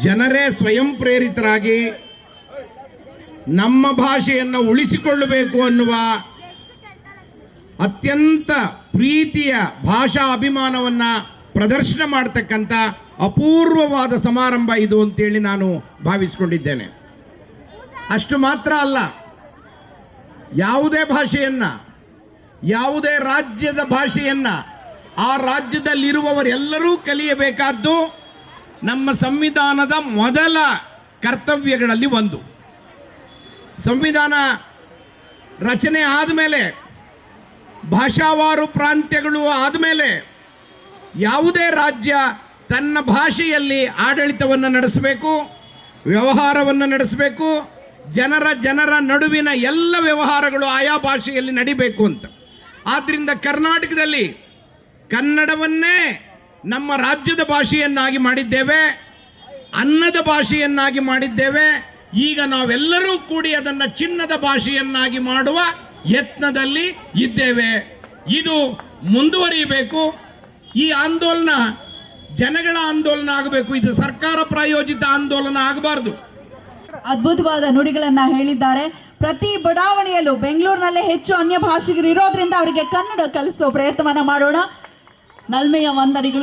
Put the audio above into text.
ಜನರೇ ಸ್ವಯಂ ಪ್ರೇರಿತರಾಗಿ ನಮ್ಮ ಭಾಷೆಯನ್ನು ಉಳಿಸಿಕೊಳ್ಳಬೇಕು ಅನ್ನುವ ಅತ್ಯಂತ ಪ್ರೀತಿಯ ಭಾಷಾ ಅಭಿಮಾನವನ್ನು ಪ್ರದರ್ಶನ ಮಾಡತಕ್ಕಂಥ ಅಪೂರ್ವವಾದ ಸಮಾರಂಭ ಇದು ಅಂತೇಳಿ ನಾನು ಭಾವಿಸಿಕೊಂಡಿದ್ದೇನೆ. ಅಷ್ಟು ಮಾತ್ರ ಅಲ್ಲ, ಯಾವುದೇ ಭಾಷೆಯನ್ನು, ಯಾವುದೇ ರಾಜ್ಯದ ಭಾಷೆಯನ್ನು ಆ ರಾಜ್ಯದಲ್ಲಿರುವವರೆಲ್ಲರೂ ಕಲಿಯಬೇಕಾದ್ದು ನಮ್ಮ ಸಂವಿಧಾನದ ಮೊದಲ ಕರ್ತವ್ಯಗಳಲ್ಲಿ ಒಂದು. ಸಂವಿಧಾನ ರಚನೆ ಆದಮೇಲೆ, ಭಾಷಾವಾರು ಪ್ರಾಂತ್ಯಗಳು ಆದಮೇಲೆ ಯಾವುದೇ ರಾಜ್ಯ ತನ್ನ ಭಾಷೆಯಲ್ಲಿ ಆಡಳಿತವನ್ನು ನಡೆಸಬೇಕು, ವ್ಯವಹಾರವನ್ನು ನಡೆಸಬೇಕು, ಜನರ ನಡುವಿನ ಎಲ್ಲ ವ್ಯವಹಾರಗಳು ಆಯಾ ಭಾಷೆಯಲ್ಲಿ ನಡಿಬೇಕು ಅಂತ. ಆದ್ದರಿಂದ ಕರ್ನಾಟಕದಲ್ಲಿ ಕನ್ನಡವನ್ನೇ ನಮ್ಮ ರಾಜ್ಯದ ಭಾಷೆಯನ್ನಾಗಿ ಮಾಡಿದ್ದೇವೆ, ಅನ್ನದ ಭಾಷೆಯನ್ನಾಗಿ ಮಾಡಿದ್ದೇವೆ. ಈಗ ನಾವೆಲ್ಲರೂ ಕೂಡಿ ಅದನ್ನು ಚಿನ್ನದ ಭಾಷೆಯನ್ನಾಗಿ ಮಾಡುವ ಯತ್ನದಲ್ಲಿ ಇದ್ದೇವೆ. ಇದು ಮುಂದುವರಿಯಬೇಕು. ಈ ಆಂದೋಲನ ಜನಗಳ ಆಂದೋಲನ ಆಗಬೇಕು. ಇದು ಸರ್ಕಾರ ಪ್ರಾಯೋಜಿತ ಆಂದೋಲನ ಆಗಬಾರ್ದು. ಅದ್ಭುತವಾದ ನುಡಿಗಳನ್ನ ಹೇಳಿದ್ದಾರೆ. ಪ್ರತಿ ಬಡಾವಣೆಯಲ್ಲೂ ಬೆಂಗಳೂರಿನಲ್ಲೇ ಹೆಚ್ಚು ಅನ್ಯ ಭಾಷಿಗರು ಇರೋದ್ರಿಂದ ಅವರಿಗೆ ಕನ್ನಡ ಕಲಿಸೋ ಪ್ರಯತ್ನವನ್ನ ಮಾಡೋಣ. ನಲ್ಮೆಯ ವಂದನೆಗಳು.